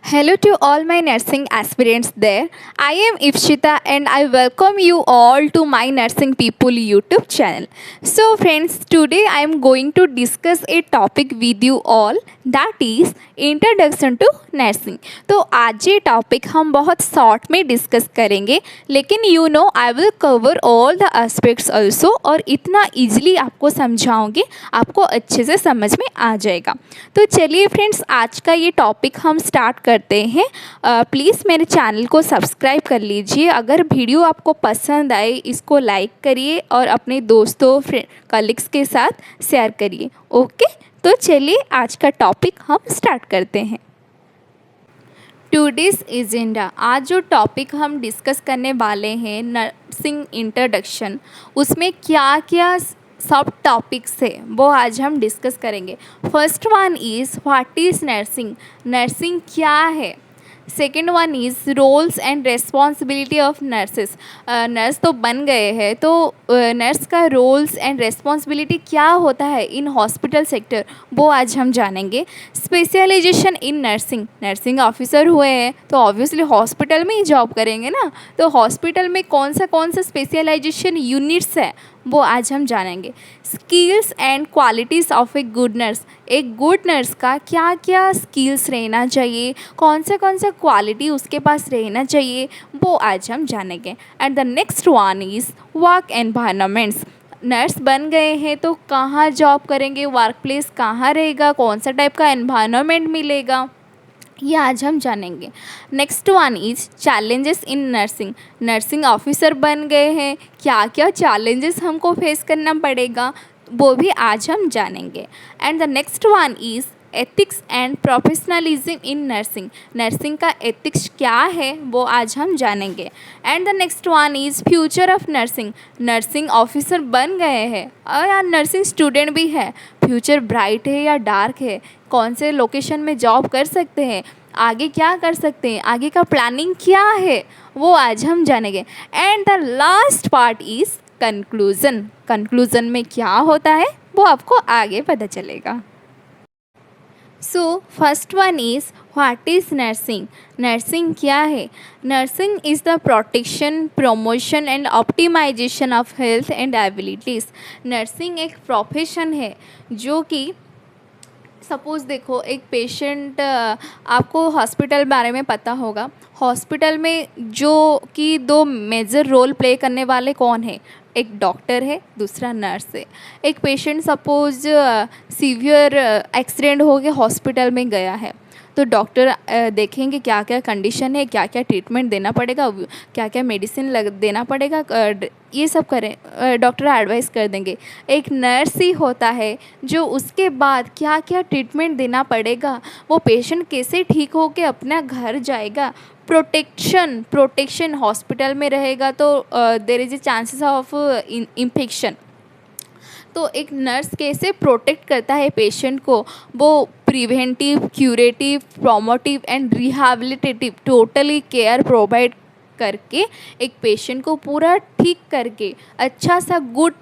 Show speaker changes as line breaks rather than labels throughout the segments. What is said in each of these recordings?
Hello to all my nursing aspirants there. I am Ipshita and I welcome you all to my Nursing People YouTube channel. So friends, today I am going to discuss a topic with you all, that is introduction to nursing. तो आज ये topic हम बहुत short में discuss करेंगे, लेकिन you know I will cover all the aspects also, और इतना ईजिली आपको समझाऊंगी, आपको अच्छे से समझ में आ जाएगा। तो चलिए फ्रेंड्स, आज का ये टॉपिक हम स्टार्ट करते हैं। प्लीज़ मेरे चैनल को सब्सक्राइब कर लीजिए। अगर वीडियो आपको पसंद आए, इसको लाइक करिए और अपने दोस्तों कलीग्स के साथ शेयर करिए। ओके, तो चलिए आज का टॉपिक हम स्टार्ट करते हैं। टुडेज एजेंडा, आज जो टॉपिक हम डिस्कस करने वाले हैं नर्सिंग इंट्रोडक्शन, उसमें क्या क्या सब टॉपिक्स है वो आज हम डिस्कस करेंगे। First one is what is nursing, nursing क्या है। Second one is roles and responsibility of nurses, nurse तो बन गए हैं, तो नर्स का रोल्स एंड रेस्पॉन्सिबिलिटी क्या होता है इन हॉस्पिटल सेक्टर, वो आज हम जानेंगे। Specialization in nursing, nursing officer हुए हैं तो ऑब्वियसली हॉस्पिटल में ही जॉब करेंगे ना, तो हॉस्पिटल में कौन सा स्पेशलाइजेशन यूनिट्स है वो आज हम जानेंगे। Skills and qualities of a good nurse, एक गुड नर्स का क्या क्या स्किल्स रहना चाहिए, कौन सा क्वालिटी उसके पास रहना चाहिए, वो आज हम जानेंगे। And the next one is work environments, nurse बन गए हैं तो कहाँ जॉब करेंगे, वर्क प्लेस कहाँ रहेगा, कौन सा टाइप का एनवायरनमेंट मिलेगा, ये आज हम जानेंगे। Next one is challenges in nursing, nursing officer बन गए हैं, क्या क्या चैलेंजेस हमको फेस करना पड़ेगा, वो भी आज हम जानेंगे। And the next one is ethics and professionalism in nursing, nursing का एथिक्स क्या है वो आज हम जानेंगे। And the next one is future of nursing, nursing officer बन गए हैं और यार नर्सिंग स्टूडेंट भी है, फ्यूचर ब्राइट है या डार्क है, कौन से लोकेशन में जॉब कर सकते हैं, आगे क्या कर सकते हैं, आगे का प्लानिंग क्या है, वो आज हम जानेंगे। And the last part is conclusion, conclusion में क्या होता है वो आपको आगे पता चलेगा। So first one is what is nursing, nursing क्या है। Nursing is the protection, promotion and optimization of health and abilities, nursing एक प्रोफेशन है जो कि सपोज़ देखो एक पेशेंट, आपको हॉस्पिटल बारे में पता होगा, हॉस्पिटल में जो कि दो मेजर रोल प्ले करने वाले कौन है, एक डॉक्टर है, दूसरा नर्स है। एक पेशेंट सपोज़ सीवियर एक्सीडेंट हो के हॉस्पिटल में गया है, तो डॉक्टर देखेंगे क्या क्या कंडीशन है, क्या क्या ट्रीटमेंट देना पड़ेगा, क्या क्या मेडिसिन देना पड़ेगा, ये सब करें, डॉक्टर एडवाइस कर देंगे। एक नर्स ही होता है जो उसके बाद क्या क्या ट्रीटमेंट देना पड़ेगा, वो पेशेंट कैसे ठीक हो के अपना घर जाएगा, प्रोटेक्शन हॉस्पिटल में रहेगा तो there is a chances of infection, तो एक नर्स कैसे प्रोटेक्ट करता है पेशेंट को, वो preventive, curative, promotive and rehabilitative totally care provide करके एक पेशेंट को पूरा ठीक करके अच्छा सा गुड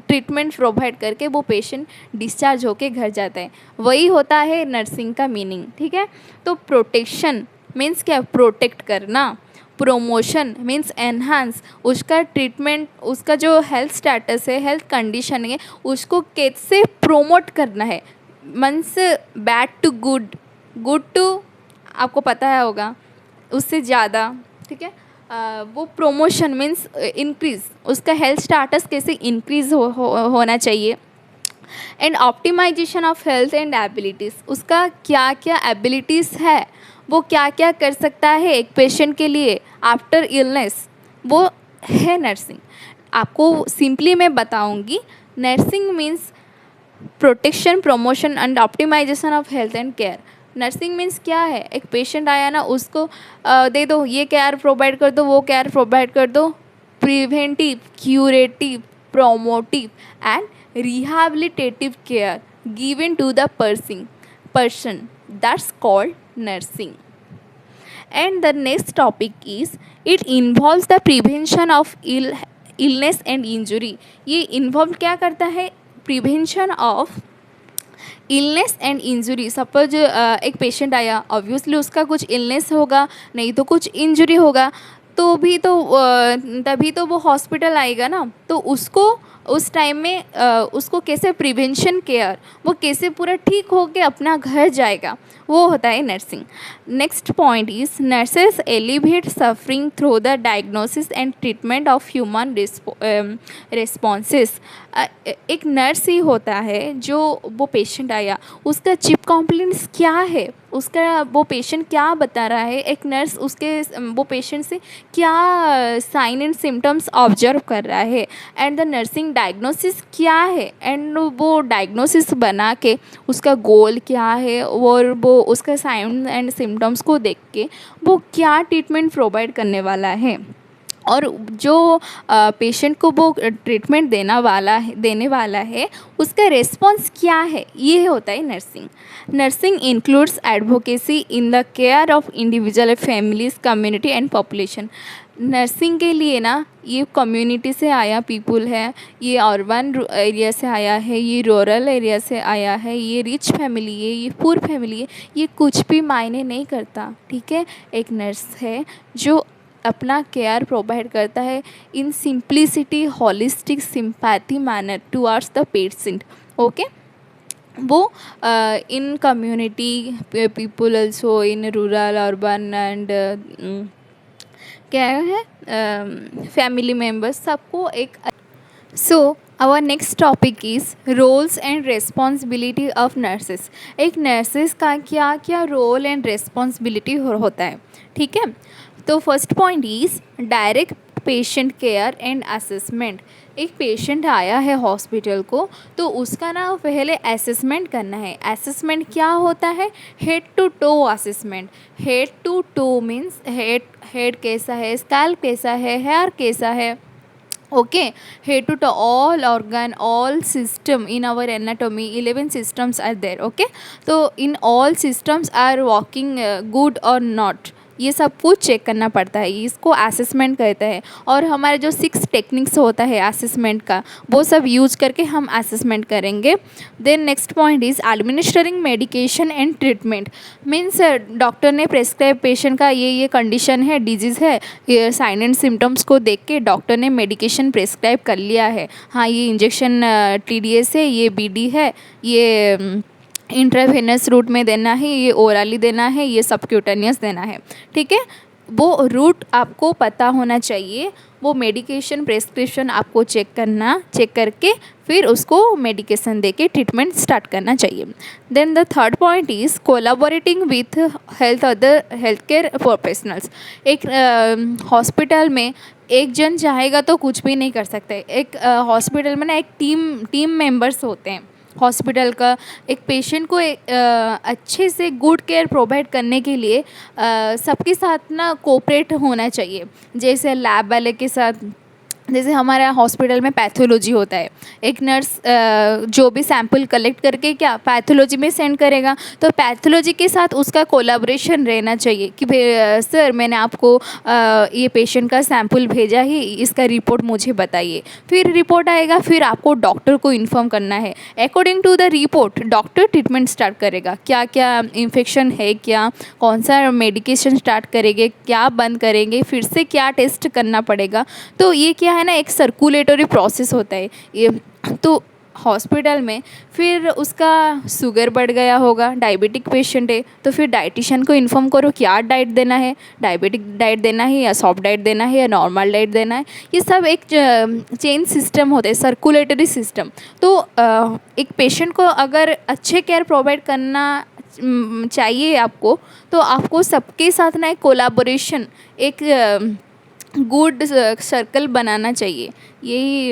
ट्रीटमेंट प्रोवाइड करके वो पेशेंट डिस्चार्ज होके घर जाता है, वही होता है नर्सिंग का मीनिंग। ठीक है, तो प्रोटेक्शन मीन्स क्या, प्रोटेक्ट करना, प्रोमोशन मीन्स एनहांस, उसका ट्रीटमेंट, उसका जो हेल्थ स्टेटस है, हेल्थ कंडीशन है, उसको कैसे प्रोमोट करना है, means bad to good, good to आपको पता है होगा उससे ज़्यादा। ठीक है, वो प्रोमोशन मीन्स इंक्रीज़, उसका हेल्थ स्टेटस कैसे इंक्रीज़ होना चाहिए। And optimization of health and abilities, उसका क्या क्या एबिलिटीज़ है, वो क्या क्या कर सकता है एक पेशेंट के लिए आफ्टर इलनेस, वो है नर्सिंग। आपको सिंपली मैं बताऊंगी, nursing means protection, promotion and optimization of health and care. Nursing means क्या है, एक पेशेंट आया ना, उसको दे दो, ये केयर प्रोवाइड कर दो, वो केयर प्रोवाइड कर दो, preventive, curative, promotive and rehabilitative care given to the person, that's called nursing. And the next topic is it involves the prevention of illness and injury, ये involve क्या करता है, prevention of illness and injury, suppose एक patient आया, obviously उसका कुछ illness होगा, नहीं तो कुछ इंजुरी होगा, तो भी तो तभी तो वो हॉस्पिटल आएगा ना। तो उसको उस टाइम में उसको कैसे प्रिवेंशन केयर, वो कैसे पूरा ठीक होके अपना घर जाएगा, वो होता है nursing. Next point is nurses elevate suffering through the diagnosis and treatment of human responses. एक नर्स ही होता है जो वो पेशेंट आया, उसका चिप कॉम्प्लेंट्स क्या है, उसका वो पेशेंट क्या बता रहा है, एक नर्स उसके वो पेशेंट से क्या साइन एंड सिम्टम्स ऑब्जर्व कर रहा है, एंड द नर्सिंग डायग्नोसिस क्या है, एंड वो डायग्नोसिस बना के उसका गोल क्या है और वो उसका साइन एंड सिम्टम्स को देख के वो क्या ट्रीटमेंट प्रोवाइड करने वाला है, और जो पेशेंट को वो ट्रीटमेंट देने वाला है उसका रिस्पॉन्स क्या है, ये होता है nursing. Nursing includes advocacy in the care of individual families, community and population. Nursing के लिए ना, ये कम्युनिटी से आया पीपल है, ये अर्बन एरिया से आया है, ये रूरल एरिया से आया है, ये रिच फैमिली है, ये पुअर फैमिली है, ये कुछ भी मायने नहीं करता, ठीक है। एक नर्स है जो अपना केयर प्रोवाइड करता है in simplicity, holistic, sympathy manner towards the patient, okay. वो in community people also in rural, urban and क्या है फैमिली मेम्बर्स, सबको एक। So our next topic is roles and responsibility of nurses. एक nurses का क्या क्या रोल एंड रिस्पॉन्सिबिलिटी होता है, ठीक है। तो first point is direct patient care and assessment. एक पेशेंट आया है हॉस्पिटल को, तो उसका ना पहले असेसमेंट करना है। असेसमेंट क्या होता है? Head to toe assessment. Head to toe means head कैसा है, स्कैल्प कैसा है, हेयर कैसा है, okay. Head to toe all organ, all system in our anatomy, 11 systems are there, okay. तो in all systems are working good और not, ये सब कुछ चेक करना पड़ता है, इसको असेसमेंट कहते हैं। और हमारे जो 6 टेक्निक्स होता है असेसमेंट का, वो सब यूज करके हम असेसमेंट करेंगे। Then next point is administering medication and treatment. Means doctor ने प्रेस्क्राइब पेशेंट का ये कंडीशन है, डिजीज़ है, ये साइन एंड सिम्टम्स को देख के डॉक्टर ने मेडिकेशन प्रेस्क्राइब कर लिया है। हाँ, ये इंजेक्शन TDS है, ये BD है, ये इंट्रावेनस रूट में देना है, ये ओरली देना है, ये सबक्यूटेनियस देना है, ठीक है। वो रूट आपको पता होना चाहिए। वो मेडिकेशन प्रेस्क्रिप्शन आपको चेक करके फिर उसको मेडिकेशन देके ट्रीटमेंट स्टार्ट करना चाहिए। Then the third point is collaborating with other health care professionals. एक हॉस्पिटल में एक जन चाहेगा तो कुछ भी नहीं कर सकते। एक हॉस्पिटल में ना एक टीम मेंबर्स होते हैं हॉस्पिटल का। एक पेशेंट को अच्छे से गुड केयर प्रोवाइड करने के लिए सबके साथ ना कोऑपरेट होना चाहिए। जैसे लैब वाले के साथ, जैसे हमारे हॉस्पिटल में पैथोलॉजी होता है, एक नर्स जो भी सैंपल कलेक्ट करके क्या पैथोलॉजी में सेंड करेगा, तो पैथोलॉजी के साथ उसका कोलैबोरेशन रहना चाहिए कि सर मैंने आपको ये पेशेंट का सैंपल भेजा ही, इसका रिपोर्ट मुझे बताइए। फिर रिपोर्ट आएगा, फिर आपको डॉक्टर को इन्फॉर्म करना है। According to the report doctor treatment start करेगा, क्या क्या इन्फेक्शन है, क्या कौन सा मेडिकेशन स्टार्ट करेंगे, क्या बंद करेंगे, फिर से क्या टेस्ट करना पड़ेगा। तो ये क्या है ना, एक सर्कुलेटरी प्रोसेस होता है ये। तो हॉस्पिटल में फिर उसका शुगर बढ़ गया होगा, डायबिटिक पेशेंट है, तो फिर डाइटिशियन को इन्फॉर्म करो क्या डाइट देना है, डायबिटिक डाइट देना है या सॉफ्ट डाइट देना है या नॉर्मल डाइट देना है। ये सब एक चेन सिस्टम होता है, सर्कुलेटरी सिस्टम। तो एक पेशेंट को अगर अच्छे केयर प्रोवाइड करना चाहिए आपको, तो आपको सबके साथ ना एक कोलाबोरेशन, एक गुड सर्कल बनाना चाहिए, यही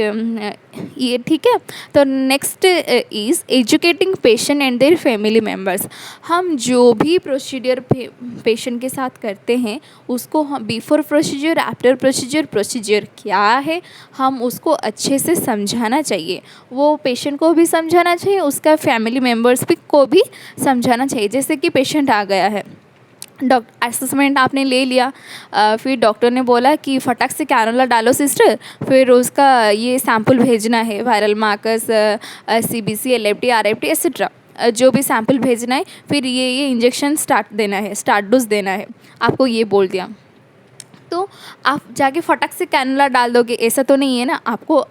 ये ठीक है। तो next is educating patient and their family members. हम जो भी प्रोसीजर पेशेंट के साथ करते हैं उसको हम बिफोर प्रोसीजर, आफ्टर प्रोसीजर क्या है, हम उसको अच्छे से समझाना चाहिए। वो पेशेंट को भी समझाना चाहिए, उसका फैमिली मेम्बर्स को भी समझाना चाहिए। जैसे कि पेशेंट आ गया है, असेसमेंट आपने ले लिया, फिर डॉक्टर ने बोला कि फटाक से कैनोला डालो सिस्टर, फिर उसका ये सैंपल भेजना है, viral markers, CBC, LFT, RFT etcetera. जो भी सैंपल भेजना है, फिर ये इंजेक्शन स्टार्ट डोज देना है, आपको ये बोल दिया, तो आप जाके फटक से कैनुला डाल दोगे, ऐसा तो नहीं है ना। आपको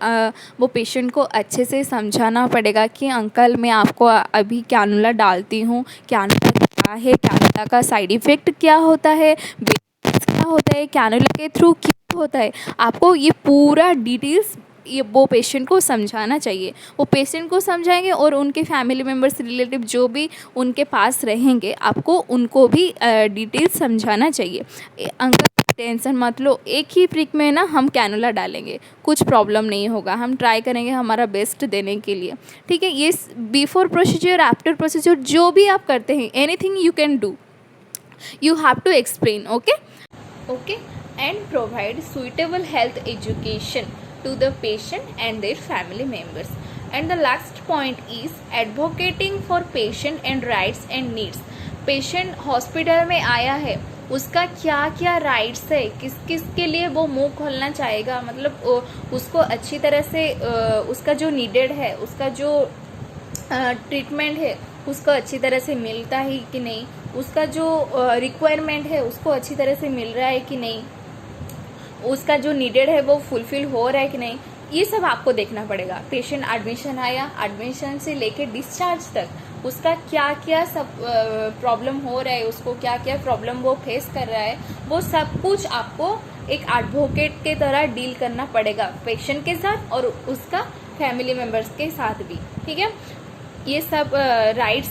वो पेशेंट को अच्छे से समझाना पड़ेगा कि अंकल मैं आपको अभी कैनुला डालती हूँ, कैनुला क्या है, कैनुला का साइड इफ़ेक्ट क्या होता है, बेनिफिट्स क्या होता है, कैनुला के थ्रू क्या होता है। आपको ये पूरा डिटेल्स ये वो पेशेंट को समझाना चाहिए। वो पेशेंट को समझाएंगे और उनके फैमिली मेम्बर्स, रिलेटिव जो भी उनके पास रहेंगे, आपको उनको भी डिटेल्स समझाना चाहिए। अंकल टेंशन मत लो, एक ही प्रिक में ना हम कैनुला डालेंगे, कुछ प्रॉब्लम नहीं होगा, हम ट्राई करेंगे हमारा बेस्ट देने के लिए, ठीक है। ये बिफोर प्रोसीजर, आफ्टर प्रोसीजर, जो भी आप करते हैं, anything you can do, you have to explain, okay, and provide suitable health education to the patient and their family members. And the last point is advocating for patient and rights and needs. Patient hospital में आया है, उसका क्या क्या rights है, किस किस के लिए वो मुंह खोलना चाहेगा, मतलब उसको अच्छी तरह से उसका जो नीडेड है, उसका जो ट्रीटमेंट है, उसको अच्छी तरह से मिलता है कि नहीं, उसका जो रिक्वायरमेंट है उसको अच्छी तरह से मिल रहा है कि नहीं, उसका जो नीडेड है वो फुलफिल हो रहा है कि नहीं, ये सब आपको देखना पड़ेगा। पेशेंट एडमिशन आया, एडमिशन से लेके डिस्चार्ज तक उसका क्या क्या सब प्रॉब्लम हो रहा है, उसको क्या क्या प्रॉब्लम वो फेस कर रहा है, वो सब कुछ आपको एक एडवोकेट के तरह डील करना पड़ेगा पेशेंट के साथ और उसका फैमिली मेम्बर्स के साथ भी, ठीक है। ये सब राइट्स,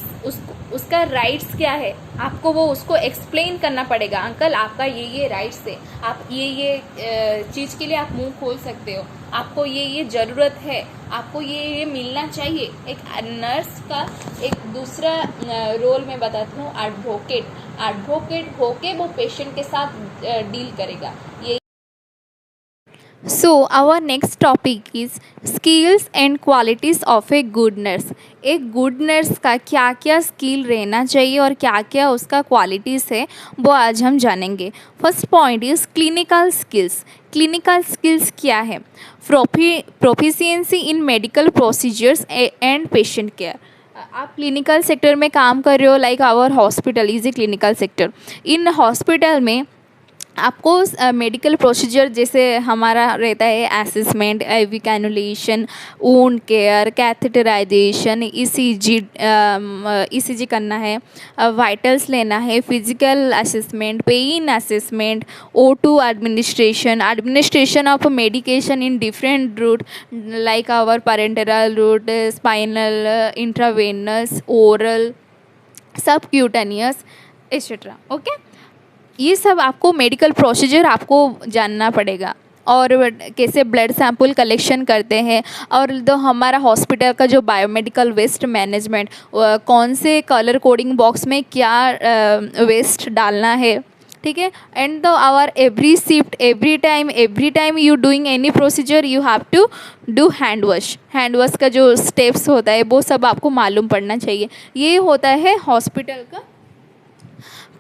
उसका राइट्स क्या है, आपको वो उसको एक्सप्लेन करना पड़ेगा। अंकल आपका ये राइट्स है, आप ये चीज़ के लिए आप मुंह खोल सकते हो, आपको ये ज़रूरत है, आपको ये मिलना चाहिए। एक नर्स का एक दूसरा रोल मैं बताती हूँ, एडवोकेट होके वो पेशेंट के साथ डील करेगा। ये So our next topic is skills and qualities of a good nurse. एक गुड नर्स का क्या क्या स्किल रहना चाहिए और क्या क्या उसका क्वालिटीज़ है, वो आज हम जानेंगे। First point is clinical skills. Clinical skills क्या है? Proficiency in medical procedures and patient care. आप क्लिनिकल सेक्टर में काम कर रहे हो, like our hospital is a clinical sector. इन हॉस्पिटल में आपको मेडिकल प्रोसीजर जैसे हमारा रहता है assessment, IV cannulation, wound care, catheterization, ECG करना है, वाइटल्स लेना है, physical assessment, pain assessment, O2 administration of medication in different route like our पैरेंटरल route, spinal, intravenous, oral, subcutaneous etcetera, okay. ये सब आपको मेडिकल प्रोसीजर आपको जानना पड़ेगा। और कैसे ब्लड सैंपल कलेक्शन करते हैं, और तो हमारा हॉस्पिटल का जो बायोमेडिकल वेस्ट मैनेजमेंट, कौन से कलर कोडिंग बॉक्स में क्या वेस्ट डालना है, ठीक है। एंड तो our every shift, every time you doing any procedure you have to do hand wash का जो स्टेप्स होता है वो सब आपको मालूम पड़ना चाहिए। ये होता है हॉस्पिटल का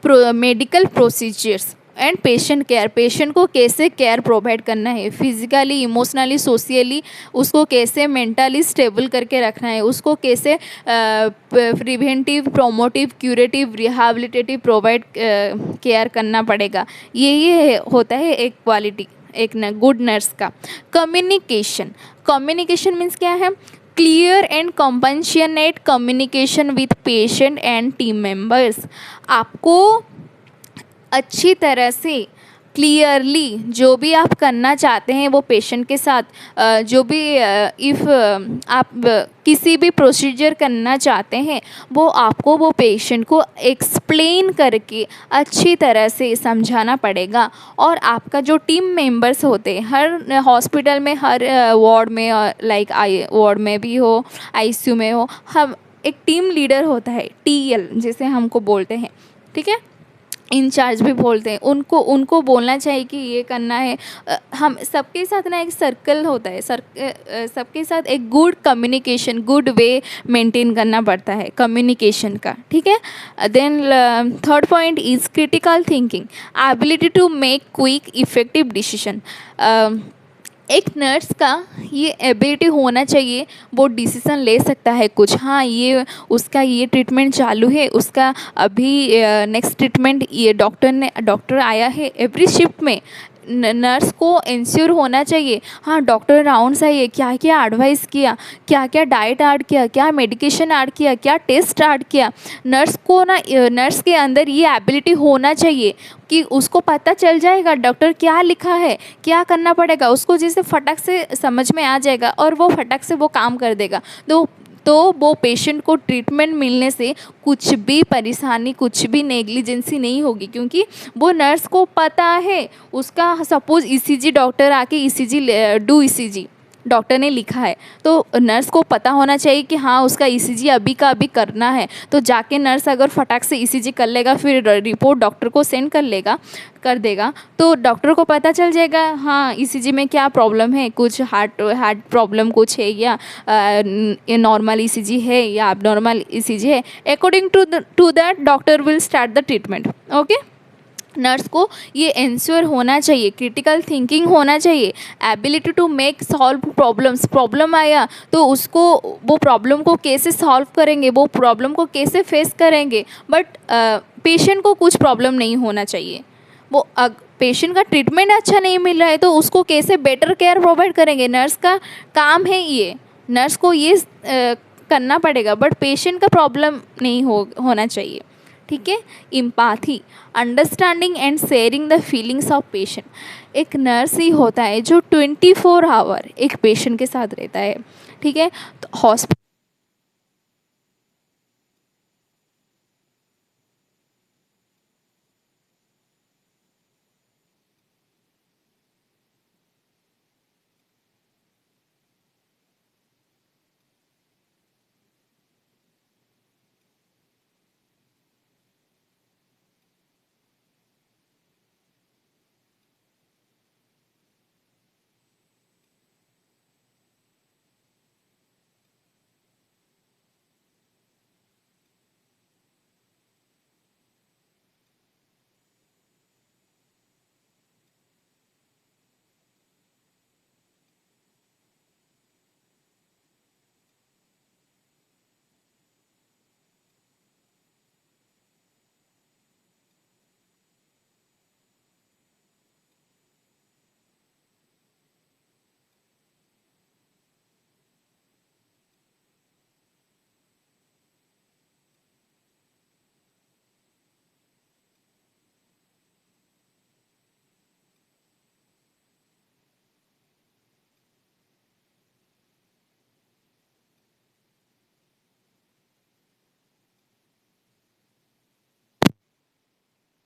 medical procedures and patient care. Patient को कैसे केयर प्रोवाइड करना है, फिजिकली, इमोशनली, सोशियली उसको कैसे मेंटली स्टेबल करके रखना है, उसको कैसे preventive, promotive, curative, rehabilitative provide care करना पड़ेगा। ये होता है एक क्वालिटी एक गुड नर्स का। कम्युनिकेशन मीन्स क्या है? Clear and compassionate communication with patient and team members. आपको अच्छी तरह से क्लियरली जो भी आप करना चाहते हैं वो पेशेंट के साथ, जो भी इफ़ आप किसी भी प्रोसीजर करना चाहते हैं वो आपको वो पेशेंट को एक्सप्लेन करके अच्छी तरह से समझाना पड़ेगा। और आपका जो टीम मेंबर्स होते हैं हर हॉस्पिटल में, हर वार्ड में, लाइक वार्ड में भी हो, आईसीयू में हो, हम एक टीम लीडर होता है, TL जैसे हमको बोलते हैं, ठीक है, इंचार्ज भी बोलते हैं, उनको बोलना चाहिए कि ये करना है। हम सबके साथ ना एक सर्कल होता है, सबके साथ एक good communication, good way maintain करना पड़ता है कम्युनिकेशन का, ठीक है। Then third point is critical thinking, ability to make quick effective decision. एक नर्स का ये एबिलिटी होना चाहिए, वो डिसीज़न ले सकता है कुछ, हाँ ये उसका ये ट्रीटमेंट चालू है, उसका अभी नेक्स्ट ट्रीटमेंट ये डॉक्टर आया है। एवरी शिफ्ट में नर्स को इंश्योर होना चाहिए, हाँ डॉक्टर राउंड्स आइए, क्या क्या एडवाइस किया, क्या क्या डाइट ऐड किया, क्या मेडिकेशन ऐड किया, क्या टेस्ट ऐड किया। नर्स को ना नर्स के अंदर ये एबिलिटी होना चाहिए कि उसको पता चल जाएगा डॉक्टर क्या लिखा है, क्या करना पड़ेगा, उसको जैसे फटक से समझ में आ जाएगा और वो फटक से वो काम कर देगा। तो वो पेशेंट को ट्रीटमेंट मिलने से कुछ भी परेशानी, कुछ भी नेग्लिजेंसी नहीं होगी, क्योंकि वो नर्स को पता है। उसका सपोज़ ईसीजी डॉक्टर आके ईसीजी डू ईसीजी डॉक्टर ने लिखा है, तो नर्स को पता होना चाहिए कि हाँ उसका ईसीजी अभी का अभी करना है। तो जाके नर्स अगर फटाक से ईसीजी कर लेगा, फिर रिपोर्ट डॉक्टर को सेंड कर देगा, तो डॉक्टर को पता चल जाएगा हाँ ईसीजी में क्या प्रॉब्लम है, कुछ हार्ट प्रॉब्लम कुछ है, या नॉर्मल ईसीजी है या abnormal ईसीजी है। According to that doctor will start the treatment. Okay, nurse को ये इंश्योर होना चाहिए, क्रिटिकल थिंकिंग होना चाहिए, ability to make solve problems. Problem आया तो उसको, वो प्रॉब्लम को कैसे सॉल्व करेंगे, वो प्रॉब्लम को कैसे फेस करेंगे। बट पेशेंट को कुछ प्रॉब्लम नहीं होना चाहिए। वो पेशेंट का ट्रीटमेंट अच्छा नहीं मिल रहा है तो उसको कैसे बेटर केयर प्रोवाइड करेंगे, नर्स का काम है ये, नर्स को ये करना पड़ेगा। बट पेशेंट का प्रॉब्लम नहीं होना चाहिए। ठीक है। Empathy, understanding and sharing the feelings of patient. एक नर्स ही होता है जो 24 आवर एक पेशेंट के साथ रहता है। ठीक है। तो hospital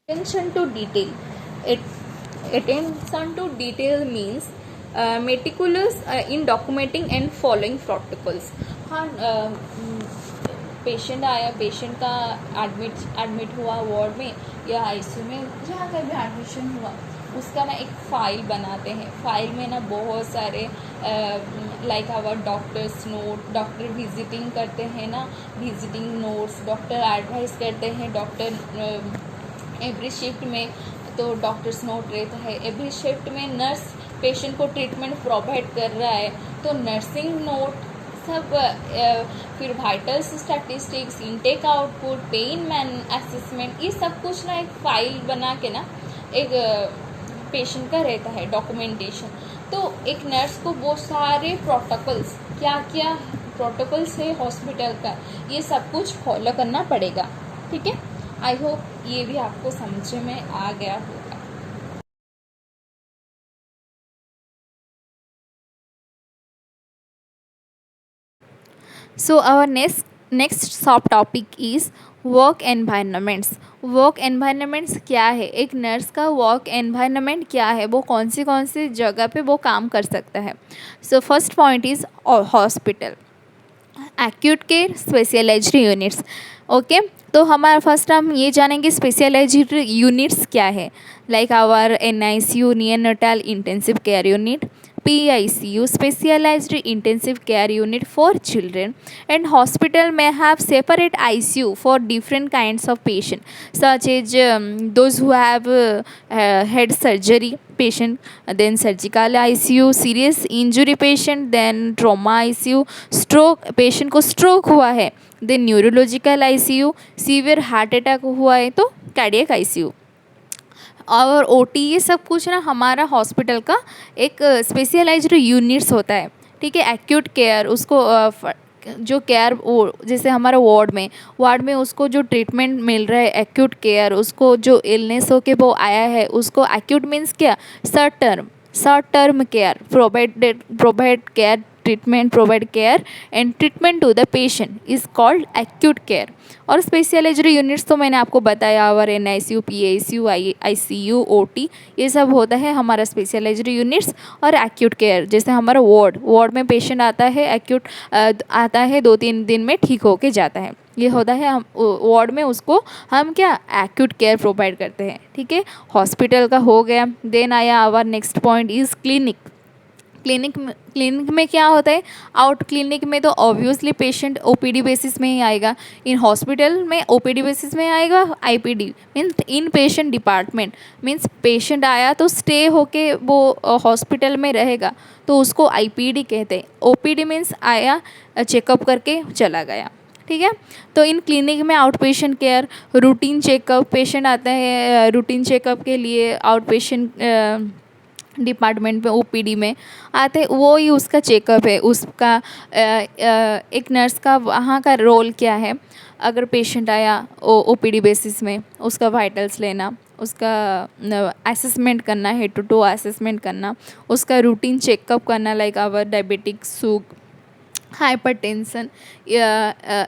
attention to detail. It, attention to detail means meticulous in documenting and following protocols. हाँ, पेशेंट आया, पेशेंट का एडमिट हुआ वार्ड में या आईसीयू में, जहाँ का भी एडमिशन हुआ, उसका ना एक फ़ाइल बनाते हैं। फाइल में ना बहुत सारे like our doctors note, doctor visiting करते हैं ना, विजिटिंग नोट्स, डॉक्टर एडवाइस करते हैं, डॉक्टर एवरी शिफ्ट में तो डॉक्टर्स नोट रहता है। एवरी शिफ्ट में नर्स पेशेंट को ट्रीटमेंट प्रोवाइड कर रहा है तो नर्सिंग नोट सब, फिर vitals statistics, intake output, pain man assessment, ये सब कुछ ना एक फ़ाइल बना के ना एक पेशेंट का रहता है डॉक्यूमेंटेशन। तो एक नर्स को वो सारे प्रोटोकॉल्स, क्या क्या प्रोटोकॉल्स है हॉस्पिटल का, ये सब कुछ फॉलो करना पड़ेगा। ठीक है। आई होप ये भी आपको समझ में आ गया होगा। So our next सब topic is work environments. Work environments क्या है, एक नर्स का वर्क एनवायरनमेंट क्या है, वो कौन सी जगह पे वो काम कर सकता है। So first point is hospital, acute care, specialized units. Okay, तो हमारा फर्स्ट हम ये जानेंगे स्पेशलाइज्ड यूनिट्स क्या है। Like our NICU, neonatal intensive care unit, OPICU, specialized intensive care unit for children, and hospital may have separate ICU for different kinds of patient, such as those who have head surgery patient, then surgical ICU, serious injury patient, then trauma ICU, stroke patient को stroke हुआ है, then neurological ICU, severe heart attack हुआ है तो cardiac ICU और OT, ये सब कुछ ना हमारा हॉस्पिटल का एक स्पेशलाइज्ड यूनिट्स होता है, ठीक है। एक्यूट केयर उसको जो केयर जैसे हमारा वार्ड में उसको जो ट्रीटमेंट मिल रहा है एक्यूट केयर, उसको जो इलनेस हो के वो आया है उसको एक्यूट मीन्स क्या, short term care, provide care treatment, provide care and treatment to the patient is called acute care। और स्पेशलाइज्ड यूनिट्स तो मैंने आपको बताया, और NICU, PICU, ICU, OT, ये सब होता है हमारा स्पेशलाइज्ड यूनिट्स। और एक्यूट केयर जैसे हमारा वार्ड में पेशेंट आता है, एक्यूट आता है 2-3 दिन में ठीक होके जाता है, ये होता है हम वार्ड में, उसको हम क्या एक्यूट केयर प्रोवाइड करते हैं, ठीक है। हॉस्पिटल का हो गया। देन आया our next point is clinic में क्या होता है, आउट क्लिनिक में तो ऑब्वियसली पेशेंट OPD बेसिस में ही आएगा, इन हॉस्पिटल में OPD बेसिस में आएगा। IPD means in patient department, means patient आया तो स्टे होके वो हॉस्पिटल में रहेगा तो उसको IPD कहते हैं। OPD मीन्स आया चेकअप करके चला गया, ठीक है। तो इन क्लिनिक में out patient care, routine checkup, patient आता है रूटीन चेकअप के लिए आउट पेशेंट डिपार्टमेंट में OPD में आते, वो ही उसका चेकअप है, उसका एक नर्स का वहाँ का रोल क्या है। अगर पेशेंट आया OPD बेसिस में, उसका वाइटल्स लेना, उसका असेसमेंट करना, हेड टू टो असेसमेंट करना, उसका रूटीन चेकअप करना, like our diabetic, sugar, hypertension,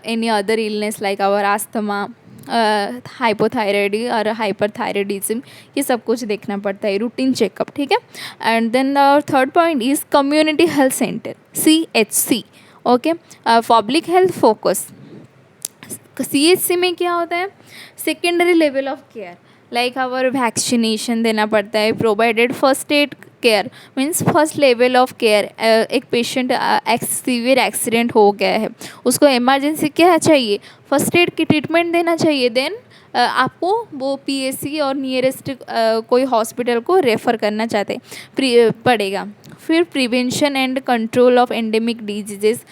any other illness like our asthma, hypothyroid और हाइपरथायराइडिज्म, ये सब कुछ देखना पड़ता है, रूटीन चेकअप, ठीक है। And then third point is community health center, CHC, okay, public health focus. CHC में क्या होता है, secondary level of care, like our vaccination देना पड़ता है, provided first aid care means first level of care. एक पेशेंट सीवियर एक्सीडेंट हो गया है, उसको इमरजेंसी क्या चाहिए, फर्स्ट एड की ट्रीटमेंट देना चाहिए। देन आपको वो PSC और नियरेस्ट कोई हॉस्पिटल को रेफ़र करना चाहते पड़ेगा। फिर prevention and control of endemic diseases,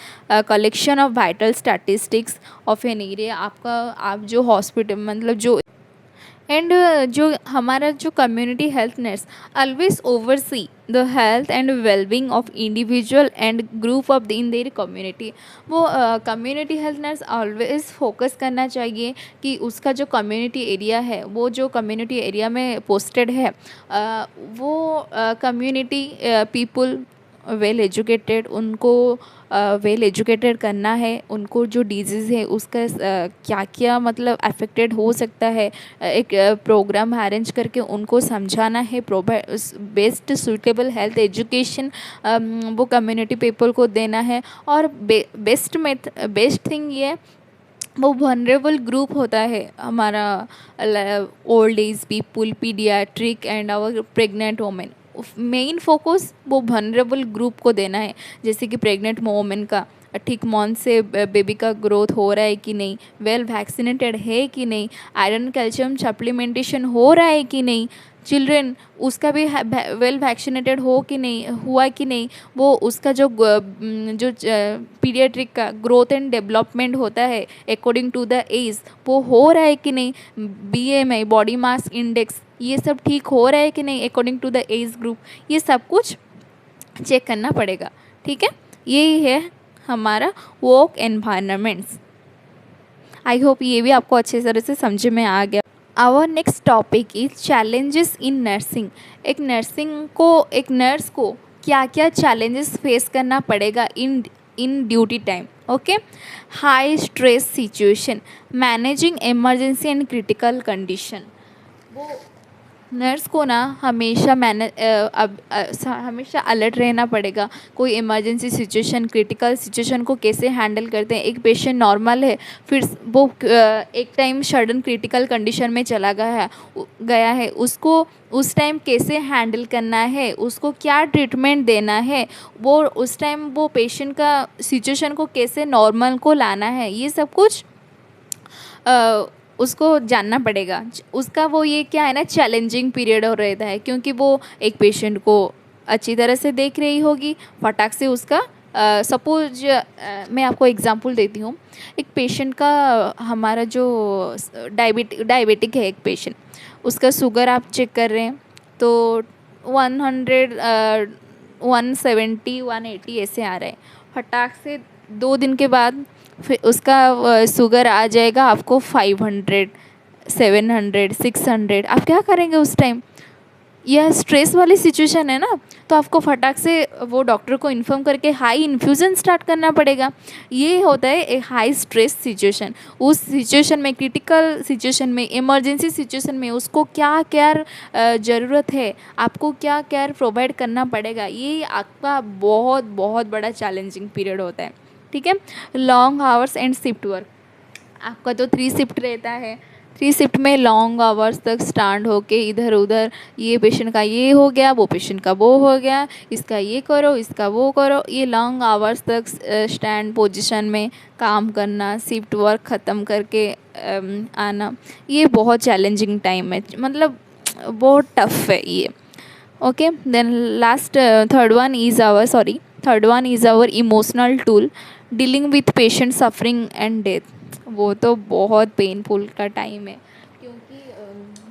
collection of vital statistics of an area, आपका आप जो हॉस्पिटल मतलब जो एंड जो हमारा जो community health nurse always oversee the health and wellbeing of individual and group of in their community. वो community health nurse always focus करना चाहिए कि उसका जो कम्युनिटी एरिया है, वो जो कम्युनिटी एरिया में पोस्टेड है, वो कम्युनिटी पीपल वेल एजुकेटेड, उनको वेल एजुकेटेड करना है, उनको जो डिजीज़ है उसका क्या क्या मतलब अफेक्टेड हो सकता है, एक प्रोग्राम अरेंज करके उनको समझाना है, बेस्ट सूटेबल हेल्थ एजुकेशन वो कम्युनिटी पीपल को देना है। और बेस्ट थिंग ये वो वनरेबल ग्रुप होता है हमारा, old age people, pediatric and our pregnant women, main focus वो वनरेबल ग्रुप को देना है। जैसे कि प्रेग्नेंट वोमेन का ठीक मंथ से बेबी का ग्रोथ हो रहा है कि नहीं, वेल वैक्सीनेटेड है कि नहीं, आयरन कैल्शियम सप्लीमेंटेशन हो रहा है कि नहीं, चिल्ड्रन उसका भी वेल वैक्सीनेटेड हुआ कि नहीं, वो उसका जो पीडियाट्रिक का ग्रोथ एंड डेवलपमेंट होता है अकॉर्डिंग टू द एज, वो हो रहा है कि नहीं, BMI बॉडी मास इंडेक्स, ये सब ठीक हो रहा है कि नहीं according to the age group, ये सब कुछ चेक करना पड़ेगा, ठीक है। यही है हमारा वर्क एनवायरनमेंट्स। आई होप ये भी आपको अच्छे तरह से समझ में आ गया। Our next topic is challenges in nursing. एक नर्स को क्या क्या चैलेंजेस फेस करना पड़ेगा in duty time, okay. High stress situation, managing emergency and critical condition, वो नर्स को ना हमेशा हमेशा अलर्ट रहना पड़ेगा। कोई इमरजेंसी सिचुएशन, क्रिटिकल सिचुएशन को कैसे हैंडल करते हैं। एक पेशेंट नॉर्मल है, फिर वो एक टाइम सडन क्रिटिकल कंडीशन में चला गया है, उसको उस टाइम कैसे हैंडल करना है, उसको क्या ट्रीटमेंट देना है, वो उस टाइम वो पेशेंट का सिचुएशन को कैसे नॉर्मल को लाना है, ये सब कुछ उसको जानना पड़ेगा। उसका वो ये क्या है ना, चैलेंजिंग पीरियड हो रहता है, क्योंकि वो एक पेशेंट को अच्छी तरह से देख रही होगी, फटाक से उसका सपोज मैं आपको एग्जांपल देती हूँ। एक पेशेंट का, हमारा जो डायबिटिक है एक पेशेंट, उसका शुगर आप चेक कर रहे हैं तो 100 170 180 ऐसे आ रहा है। फटाक से 2 दिन के बाद फिर उसका शुगर आ जाएगा आपको 500 700 600। आप क्या करेंगे उस टाइम? यह स्ट्रेस वाली सिचुएशन है ना, तो आपको फटाक से वो डॉक्टर को इन्फॉर्म करके हाई इन्फ्यूज़न स्टार्ट करना पड़ेगा। ये होता है एक हाई स्ट्रेस सिचुएशन। उस सिचुएशन में, क्रिटिकल सिचुएशन में, इमरजेंसी सिचुएशन में उसको क्या केयर ज़रूरत है, आपको क्या केयर प्रोवाइड करना पड़ेगा, ये आपका बहुत बहुत बड़ा चैलेंजिंग पीरियड होता है। ठीक है। Long hours and shift work, आपका तो 3 शिफ्ट रहता है। 3 शिफ्ट में लॉन्ग आवर्स तक स्टैंड होके इधर उधर, ये पेशेंट का ये हो गया, वो पेशेंट का वो हो गया, इसका ये करो, इसका वो करो, ये लॉन्ग आवर्स तक स्टैंड पोजीशन में काम करना, शिफ्ट वर्क ख़त्म करके आना, ये बहुत चैलेंजिंग टाइम है, मतलब बहुत टफ है ये। Okay, then last third one is our emotional tool, dealing with patient suffering and death. वो तो बहुत पेनफुल का टाइम है, क्योंकि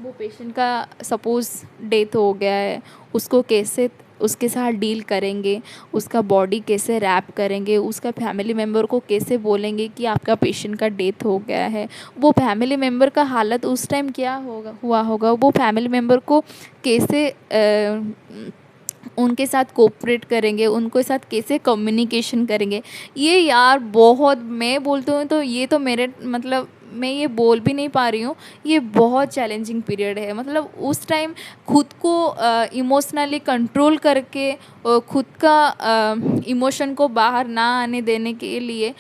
वो पेशेंट का सपोज़ डेथ हो गया है, उसको कैसे उसके साथ डील करेंगे, उसका बॉडी कैसे रैप करेंगे, उसका फैमिली मेम्बर को कैसे बोलेंगे कि आपका पेशेंट का डेथ हो गया है, वो फैमिली मेम्बर का हालत उस टाइम क्या हुआ होगा, वो फैमिली मेम्बर को कैसे उनके साथ कोऑपरेट करेंगे, उनके साथ कैसे कम्युनिकेशन करेंगे। ये यार बहुत, मैं बोलती हूँ तो ये तो मेरे मतलब मैं ये बोल भी नहीं पा रही हूँ, ये बहुत चैलेंजिंग पीरियड है। मतलब उस टाइम खुद को इमोशनली कंट्रोल करके खुद का इमोशन को बाहर ना आने देने के लिए,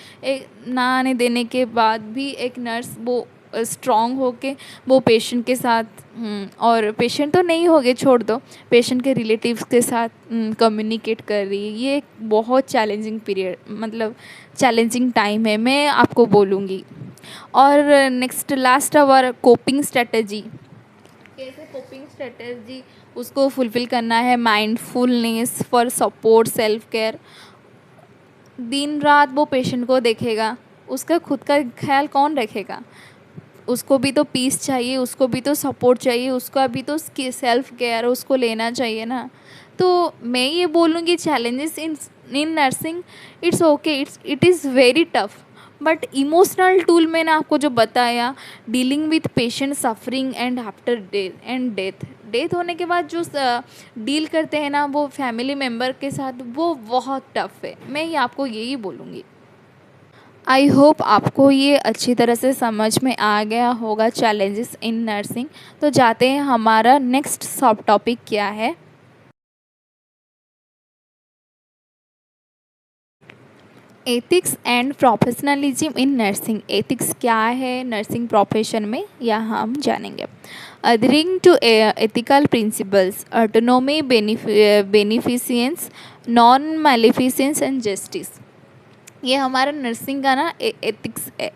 ना आने देने के बाद भी एक नर्स वो स्ट्रॉन्ग होके वो पेशेंट के साथ और पेशेंट तो नहीं हो गए, छोड़ दो, पेशेंट के रिलेटिव्स के साथ कम्युनिकेट कर रही है। ये एक बहुत चैलेंजिंग पीरियड, मतलब चैलेंजिंग टाइम है, मैं आपको बोलूँगी। और next last hour coping strategy, कैसे कोपिंग स्ट्रेटजी उसको फुलफ़िल करना है। Mindfulness for support, self care. दिन रात वो पेशेंट को देखेगा, उसका खुद का ख्याल कौन रखेगा? उसको भी तो पीस चाहिए, उसको भी तो सपोर्ट चाहिए, उसका भी तो सेल्फ केयर उसको लेना चाहिए ना। तो मैं ये बोलूँगी challenges in nursing, it's okay, it is very tough, but emotional tool मैंने आपको जो बताया, dealing with patient suffering and after death होने के बाद जो डील करते हैं ना वो फैमिली मेम्बर के साथ, वो बहुत टफ है। मैं ये आपको यही बोलूँगी। आई होप आपको ये अच्छी तरह से समझ में आ गया होगा चैलेंजेस इन नर्सिंग। तो जाते हैं, हमारा नेक्स्ट सब टॉपिक क्या है। Ethics and professionalism in nursing. Ethics क्या है नर्सिंग प्रोफेशन में, यह हम जानेंगे। Adhering to ethical principles, autonomy, beneficence, non maleficence and justice, ये हमारा नर्सिंग का ना एथिक्स है।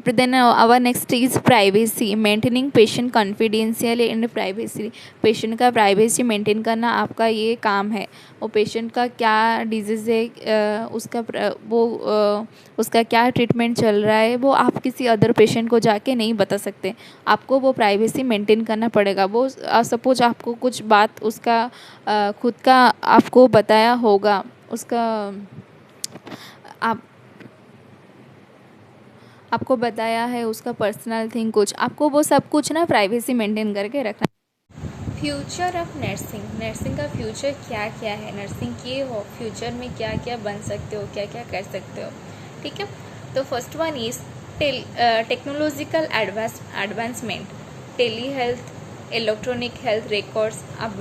Then our next is privacy, maintaining patient confidential and privacy. Patient का प्राइवेसी मेंटेन करना आपका ये काम है। वो पेशेंट का क्या डिजीज़ है, उसका क्या ट्रीटमेंट चल रहा है, वो आप किसी अदर पेशेंट को जाके नहीं बता सकते। आपको वो प्राइवेसी मेंटेन करना पड़ेगा। वो सपोज आपको कुछ बात उसका खुद का आपको बताया होगा, उसका आपको बताया है उसका पर्सनल थिंग कुछ, आपको वो सब कुछ ना प्राइवेसी मेंटेन करके रखना। फ्यूचर ऑफ नर्सिंग, नर्सिंग का फ्यूचर क्या क्या है, नर्सिंग के हो फ्यूचर में क्या क्या बन सकते हो, क्या क्या कर सकते हो। ठीक है, तो first one is technological advancement, telehealth, electronic health records आप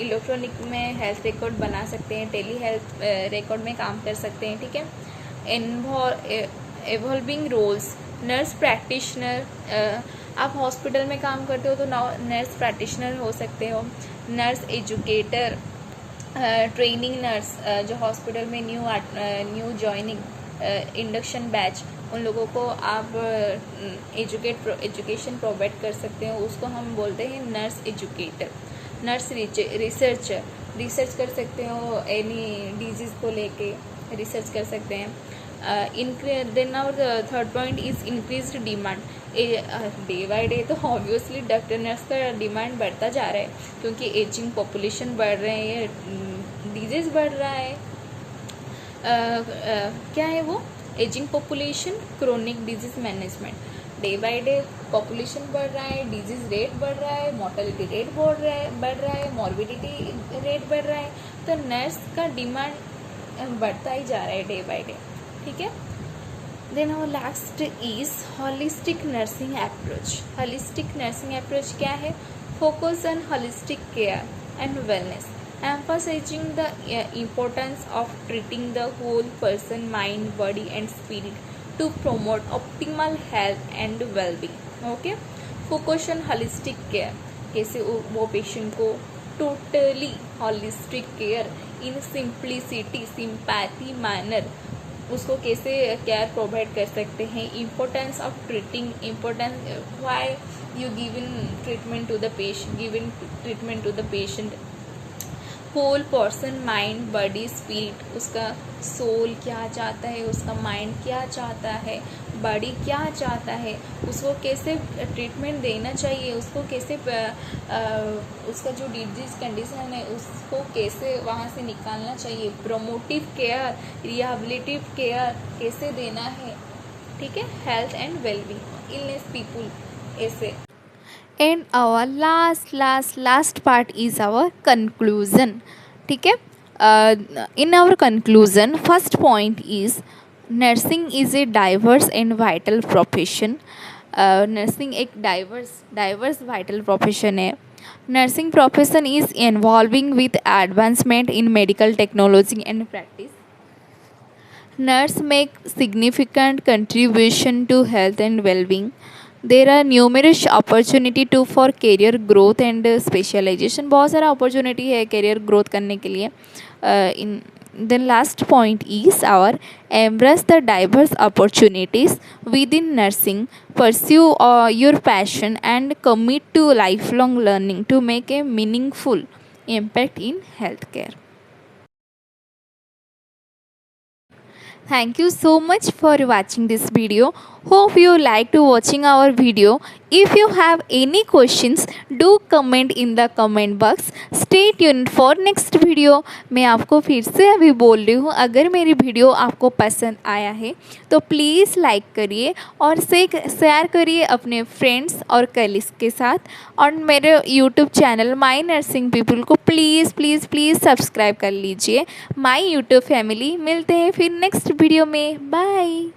इलेक्ट्रॉनिक में हेल्थ रिकॉर्ड बना सकते हैं, टेली हेल्थ रिकॉर्ड में काम कर सकते हैं, ठीक है। एवॉल्विंग रोल्स, नर्स प्रैक्टिशनर, आप हॉस्पिटल में काम करते हो तो नर्स प्रैक्टिशनर हो सकते हो, नर्स एजुकेटर, ट्रेनिंग नर्स, जो हॉस्पिटल में न्यू जॉइनिंग इंडक्शन बैच, उन लोगों को आप एजुकेशन प्रोवाइड कर सकते हो, उसको हम बोलते हैं नर्स एजुकेटर। नर्स रिसर्च कर सकते हो, एनी डिजीज़ को लेके रिसर्च कर सकते हैं। Then our third point is increased demand. Day by day तो ऑब्वियसली डॉक्टर नर्स का डिमांड बढ़ता जा रहा है, क्योंकि एजिंग पॉपुलेशन बढ़ रहे हैं, डिजीज़ बढ़ रहा है। क्या है वो? Ageing population, chronic disease management. Day by day population बढ़ रहा है, डिजीज़ रेट बढ़ रहा है, मोर्टेलिटी रेट बढ़ रहा है, मॉर्बिडिटी रेट बढ़ रहा है, तो नर्स का डिमांड बढ़ता ही जा रहा है डे बाय डे, ठीक है। Then our last is holistic nursing approach. Holistic nursing approach क्या है? Focus on holistic care and wellness, emphasizing the importance of treating the whole person, mind, body and spirit to promote optimal health and well-being. Okay, focus on holistic care, कैसे वो patient को totally holistic care in simplicity, sympathy manner, उसको कैसे care provide कर सकते हैं। Importance of treating, importance why you given treatment to the patient, whole person, mind, body, spirit, उसका soul क्या चाहता है, उसका माइंड क्या चाहता है, बॉडी क्या चाहता है, उसको कैसे ट्रीटमेंट देना चाहिए, उसको कैसे उसका जो डिजीज कंडीशन है उसको कैसे वहाँ से निकालना चाहिए, प्रोमोटिव केयर, रिहेबिलिटिव केयर कैसे देना है, ठीक है। Health and wellbeing, illness people, ऐसे। And our last part is our conclusion, ठीक है। In our conclusion, first point is nursing is a diverse and vital profession. Nursing एक डाइवर्स वाइटल प्रोफेशन है। Nursing profession is involving with advancement in medical technology and practice. Nurse make significant contribution to health and well-being. There are numerous opportunity to for career growth and specialization. बहुत सारा opportunity है career growth करने के लिए। In the last point is our embrace the diverse opportunities within nursing. Pursue your passion and commit to lifelong learning to make a meaningful impact in healthcare. Thank you so much for watching this video. Hope you like to watching our video. If you have any questions, do comment in the comment box. Stay tuned for next video. मैं आपको फिर से अभी बोल रही हूँ, अगर मेरी वीडियो आपको पसंद आया है तो प्लीज़ लाइक करिए और शेयर करिए अपने फ्रेंड्स और कलीग्स के साथ, और मेरे YouTube channel my nursing people को प्लीज़ प्लीज़ प्लीज़ सब्सक्राइब कर लीजिए। माई यूट्यूब फैमिली, मिलते हैं फिर नेक्स्ट वीडियो में। बाय।